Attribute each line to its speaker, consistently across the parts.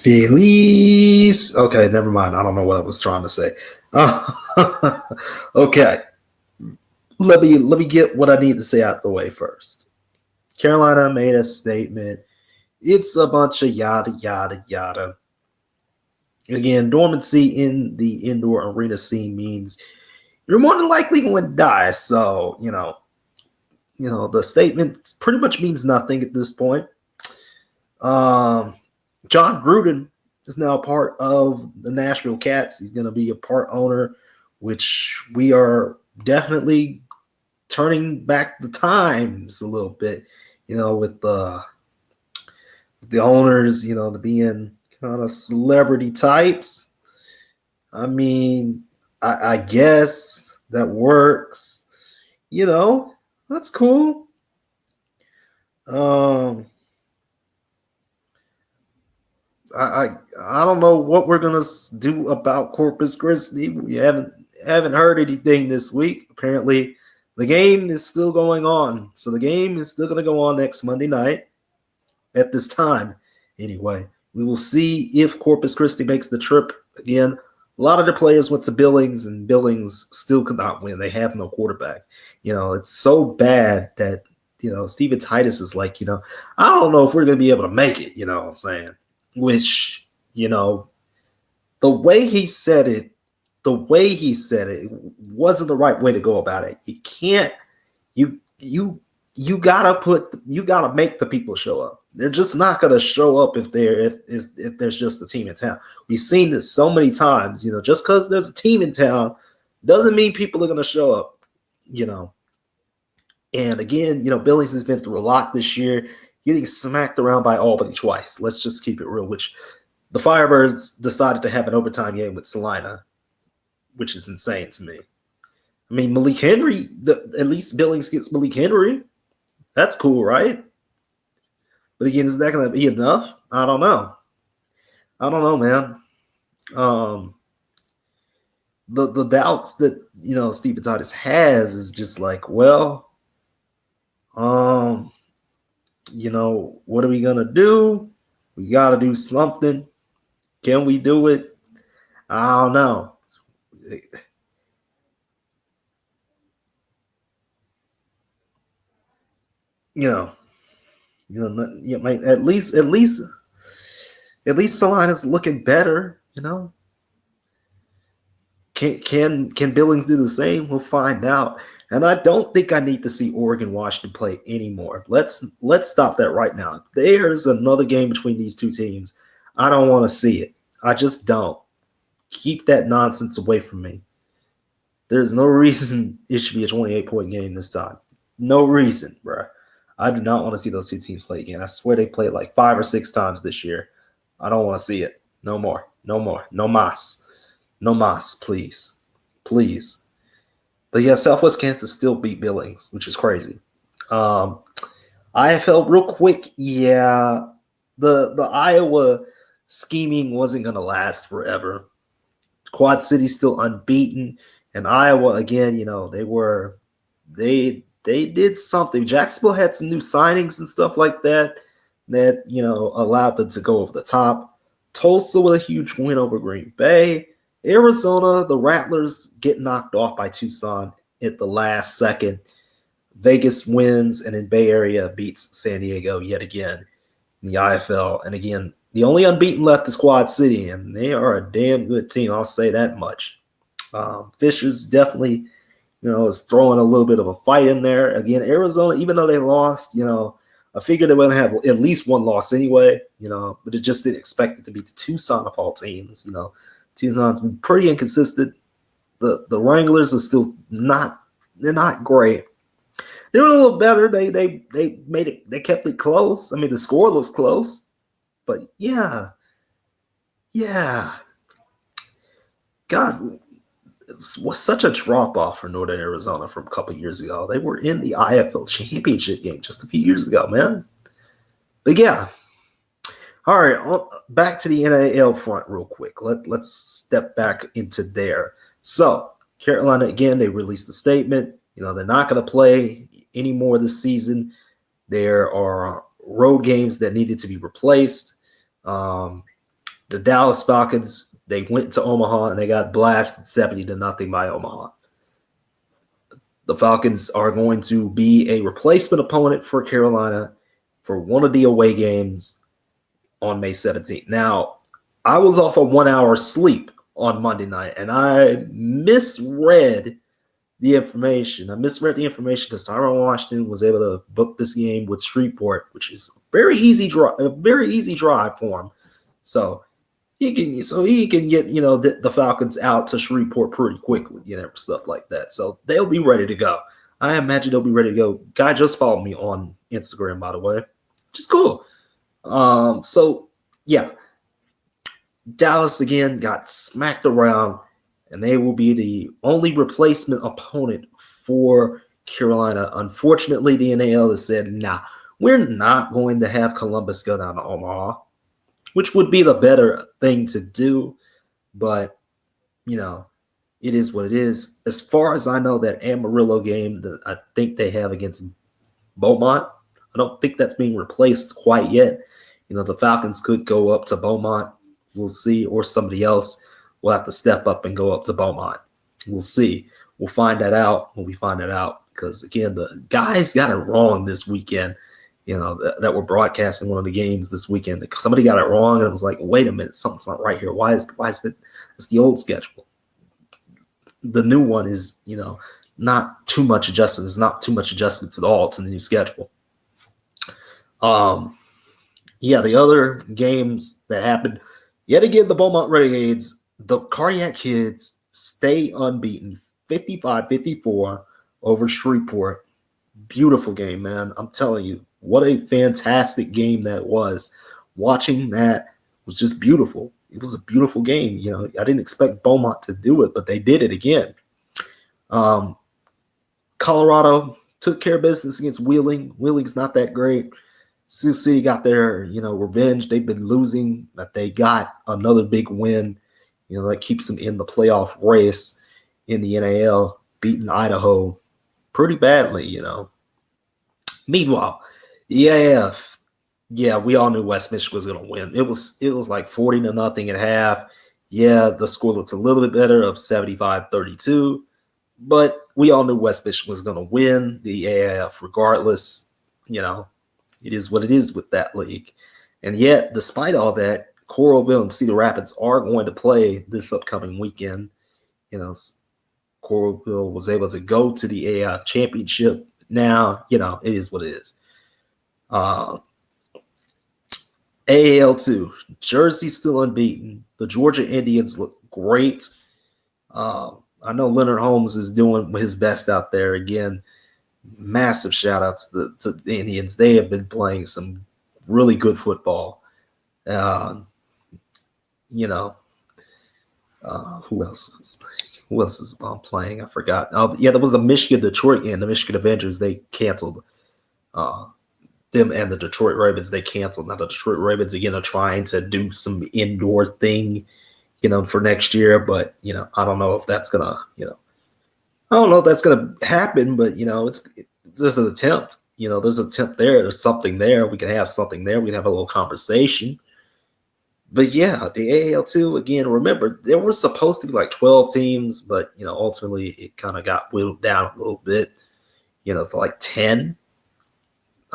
Speaker 1: Feliz. Okay, never mind. I don't know what I was trying to say. Okay, let me get what I need to say out the way first. Carolina made a statement. It's a bunch of yada yada yada. Again, dormancy in the indoor arena scene means you're more than likely going to die. So the statement pretty much means nothing at this point. Um, John Gruden is now part of the Nashville Cats. He's going to be a part owner, which we are definitely turning back the times a little bit. With the owners, the being kind of celebrity types. I mean, I guess that works. That's cool. Um, I don't know what we're gonna do about Corpus Christi. We haven't heard anything this week. Apparently, the game is still going on, so the game is still gonna go on next Monday night at this time. Anyway, we will see if Corpus Christi makes the trip again. A lot of the players went to Billings, and Billings still could not win. They have no quarterback. It's so bad that Steven Titus is like, I don't know if we're gonna be able to make it. You know what I'm saying? Which, the way he said it, wasn't the right way to go about it. You can't, you gotta make the people show up. They're just not gonna show up if there's just a team in town. We've seen this so many times. Just because there's a team in town doesn't mean people are gonna show up. And again, Billings has been through a lot this year, getting smacked around by Albany twice. Let's just keep it real, which the Firebirds decided to have an overtime game with Salina, which is insane to me. I mean, Malik Henry, at least Billings gets Malik Henry. That's cool, right? But again, is that going to be enough? I don't know. Man. The doubts that, Steven Titus has is just like, well, what are we going to do? We got to do something. Can we do it? I don't know. At least Salina's looking better. Can Billings do the same? We'll find out. And I don't think I need to see Oregon Washington play anymore. Let's stop that right now. If there's another game between these two teams, I don't want to see it. I just don't. Keep that nonsense away from me. There's no reason it should be a 28-point game this time. No reason, bro. I do not want to see those two teams play again. I swear they played like 5 or 6 times this year. I don't want to see it. No more. No more. No mas. No mas, please. Please. But yeah, Southwest Kansas still beat Billings, which is crazy. IFL, real quick, yeah, the Iowa scheming wasn't going to last forever. Quad City's still unbeaten, and Iowa, again, they did something. Jacksonville had some new signings and stuff like that allowed them to go over the top. Tulsa with a huge win over Green Bay. Arizona, the Rattlers get knocked off by Tucson at the last second. Vegas wins, and in Bay Area beats San Diego yet again in the IFL. And again, the only unbeaten left is Quad City, and they are a damn good team. I'll say that much. Fisher's definitely, is throwing a little bit of a fight in there. Again, Arizona, even though they lost, I figured they were going to have at least one loss anyway, but it just didn't expect it to be the Tucson of all teams. Tucson's been pretty inconsistent. The Wranglers are still they're not great. They're a little better. They made it, they kept it close. I mean, the score looks close, but yeah. God, it was such a drop off for Northern Arizona from a couple years ago. They were in the IFL championship game just a few years ago, man. But yeah. All right, back to the NAL front real quick. Let's step back into there. So Carolina, again, they released a statement. They're not going to play anymore this season. There are road games that needed to be replaced. The Dallas Falcons, they went to Omaha and they got blasted 70-0 by Omaha. The Falcons are going to be a replacement opponent for Carolina for one of the away games on May 17th. Now, I was off a 1 hour sleep on Monday night, and I misread the information. I misread the information because Tyrone Washington was able to book this game with Shreveport, which is a very easy drive for him. So he can get the Falcons out to Shreveport pretty quickly, stuff like that. So they'll be ready to go. I imagine they'll be ready to go. Guy just followed me on Instagram, by the way, which is cool. So yeah, Dallas again got smacked around, and they will be the only replacement opponent for Carolina. Unfortunately, the NAL has said, nah, we're not going to have Columbus go down to Omaha, which would be the better thing to do. But, it is what it is. As far as I know, that Amarillo game that I think they have against Beaumont, I don't think that's being replaced quite yet. The Falcons could go up to Beaumont. We'll see. Or somebody else will have to step up and go up to Beaumont. We'll see. We'll find that out when we find it out. Because, again, the guys got it wrong this weekend, that were broadcasting one of the games this weekend. Somebody got it wrong, and it was like, wait a minute, something's not right here. Why is that? It's the old schedule. The new one is, not too much adjustments. There's not too much adjustments at all to the new schedule. The other games that happened, yet again, the Beaumont Renegades, the Cardiac Kids stay unbeaten, 55-54 over Shreveport. Beautiful game, man. I'm telling you, what a fantastic game that was. Watching that was just beautiful. It was a beautiful game. I didn't expect Beaumont to do it, but they did it again. Colorado took care of business against Wheeling. Wheeling's not that great. Sioux City got their, revenge. They've been losing, but they got another big win. That keeps them in the playoff race in the NAL, beating Idaho pretty badly, Meanwhile, we all knew West Michigan was going to win. It was like 40-0 at half. Yeah, the score looks a little bit better of 75-32, but we all knew West Michigan was going to win the AAF regardless. It is what it is with that league. And yet, despite all that, Coralville and Cedar Rapids are going to play this upcoming weekend. Coralville was able to go to the AAF championship. Now, it is what it is. AAL2, Jersey's still unbeaten. The Georgia Indians look great. I know Leonard Holmes is doing his best out there. Again, massive shout-outs to the Indians. They have been playing some really good football. Who else? Who else is playing? I forgot. There was a Michigan-Detroit game. The Michigan Avengers, they canceled. Them and the Detroit Ravens, they canceled. Now the Detroit Ravens, again, are trying to do some indoor thing, for next year. But, I don't know if that's going to, I don't know if that's going to happen. But, there's an attempt. There's an attempt there. There's something there. We can have something there. We can have a little conversation. But, yeah, the AAL2, again, remember, there were supposed to be like 12 teams. But, ultimately it kind of got whittled down a little bit. It's like 10.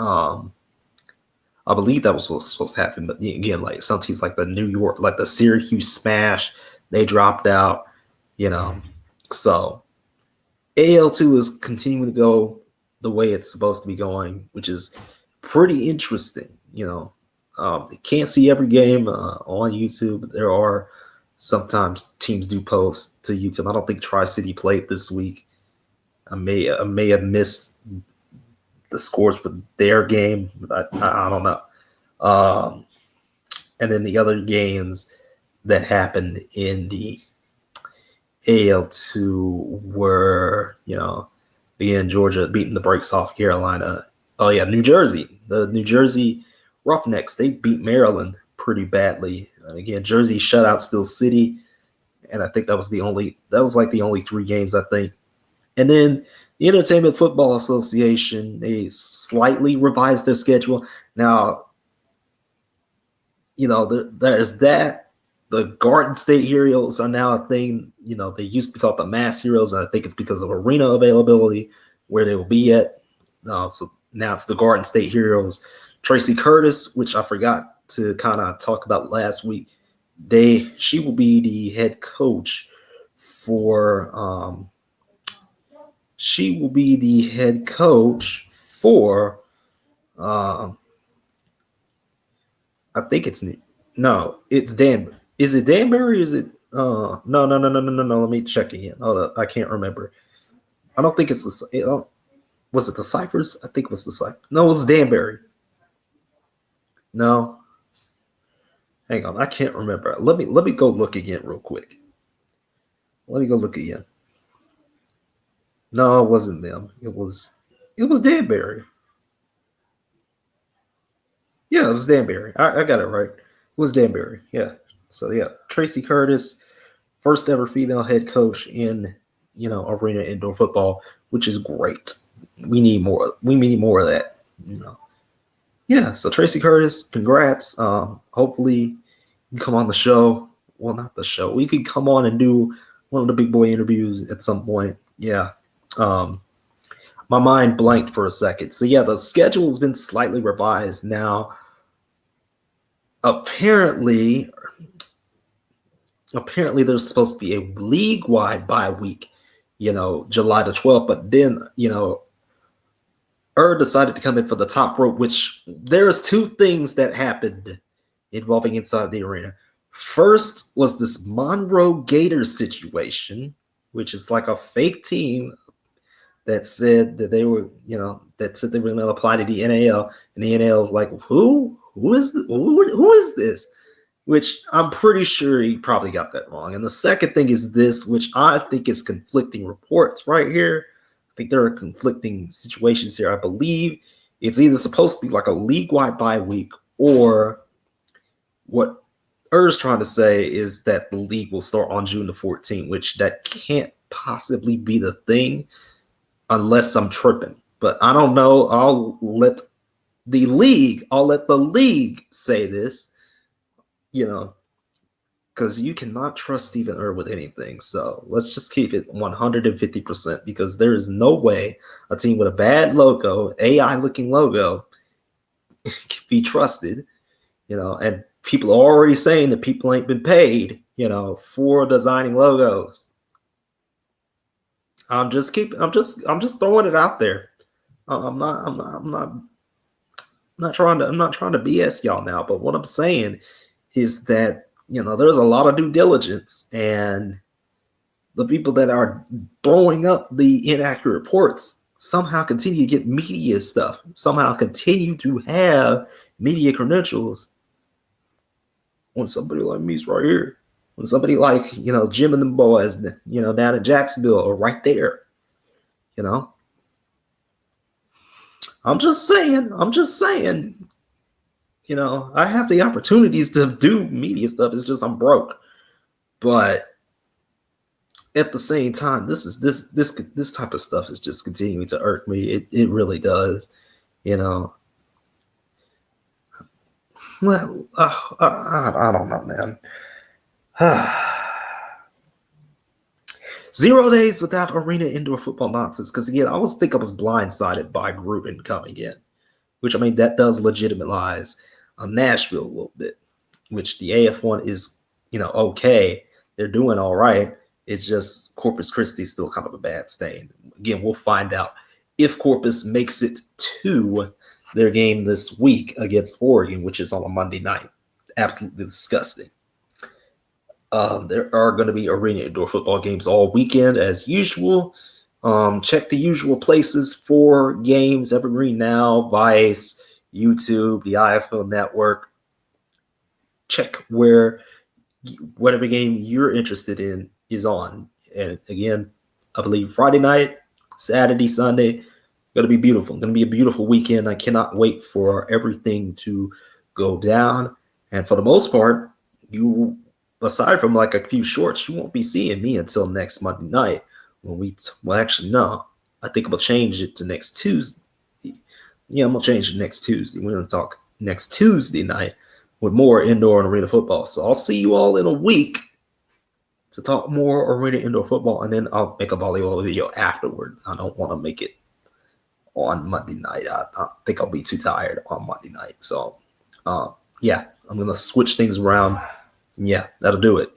Speaker 1: I believe that was what was supposed to happen, but again, like some teams like the New York, like the Syracuse Smash, they dropped out, So AL2 is continuing to go the way it's supposed to be going, which is pretty interesting. You can't see every game on YouTube, but there are sometimes teams do post to YouTube. I don't think Tri-City played this week. I may have missed the scores for their game. I don't know. And then the other games that happened in the AL2 were, again, Georgia beating the brakes off Carolina. Oh, yeah, New Jersey. The New Jersey Roughnecks, they beat Maryland pretty badly. And again, Jersey shut out Steel City. And I think that was the only 3 games, I think. And then the Entertainment Football Association, they slightly revised their schedule. Now, there's that. The Garden State Heroes are now a thing. They used to be called the Mass Heroes, and I think it's because of arena availability where they will be at. So now it's the Garden State Heroes. Tracy Curtis, which I forgot to kind of talk about last week, she will be the head coach for I think it's Dan. Is it Danbury? Is it no. Let me check again. Hold up. I can't remember. I don't think it's was it the Cyphers? I think it was the Cyphers. No, it was Danbury. No. Hang on. I can't remember. Let me go look again real quick. Let me go look again. No, it wasn't them. It was Danbury. Yeah, it was Danbury. I got it right. It was Danbury. Yeah. So yeah, Tracy Curtis, first ever female head coach in arena indoor football, which is great. We need more. We need more of that. Yeah. So Tracy Curtis, congrats. Hopefully you come on the show. Well, not the show. We could come on and do one of the big boy interviews at some point. Yeah. My mind blanked for a second. So yeah, the schedule has been slightly revised now. Apparently there's supposed to be a league-wide bye week, July the 12th, but then, decided to come in for the top rope, which there's two things that happened involving inside the arena. First was this Monroe Gators situation, which is like a fake team that said that they were, going to apply to the NAL, and the NAL is like, who is this? Which I'm pretty sure he probably got that wrong. And the second thing is this, which I think is conflicting reports right here. I think there are conflicting situations here. I believe it's either supposed to be like a league-wide bye week, or what Er's trying to say is that the league will start on June the 14th, which that can't possibly be the thing unless I'm tripping. But I don't know. I'll let the league say this, because you cannot trust Stephen Err with anything. So let's just keep it 150%, because there is no way a team with a bad logo, AI-looking logo, can be trusted, and people are already saying that people ain't been paid, for designing logos. I'm just throwing it out there. I'm not trying to BS y'all now, but what I'm saying is that, there's a lot of due diligence, and the people that are throwing up the inaccurate reports somehow continue to get media stuff, somehow continue to have media credentials, when somebody like me's right here, when somebody like, Jim and the boys, down in Jacksonville are right there, I'm just saying, I have the opportunities to do media stuff. It's just I'm broke. But at the same time, this type of stuff is just continuing to irk me. It really does, Well, I don't know, man. 0 days without arena indoor football nonsense. Because again, I was blindsided by Gruden coming in, which, I mean, that does legitimize Nashville a little bit, which the AF1 is, okay. They're doing all right. It's just Corpus Christi is still kind of a bad stain. Again, we'll find out if Corpus makes it to their game this week against Oregon, which is on a Monday night. Absolutely disgusting. There are going to be arena indoor football games all weekend as usual. Check the usual places for games: Evergreen Now, Vice, YouTube, the IFL Network. Check whatever game you're interested in is on. And again, I believe Friday night, Saturday, Sunday, going to be beautiful. Going to be a beautiful weekend. I cannot wait for everything to go down. And for the most part, aside from like a few shorts, you won't be seeing me until next Monday night when actually, no, I think I'm going to change it to next Tuesday. Yeah, I'm going to change it next Tuesday. We're going to talk next Tuesday night with more indoor and arena football. So I'll see you all in a week to talk more arena indoor football, and then I'll make a volleyball video afterwards. I don't want to make it on Monday night. I think I'll be too tired on Monday night. So, yeah, I'm going to switch things around. Yeah, that'll do it.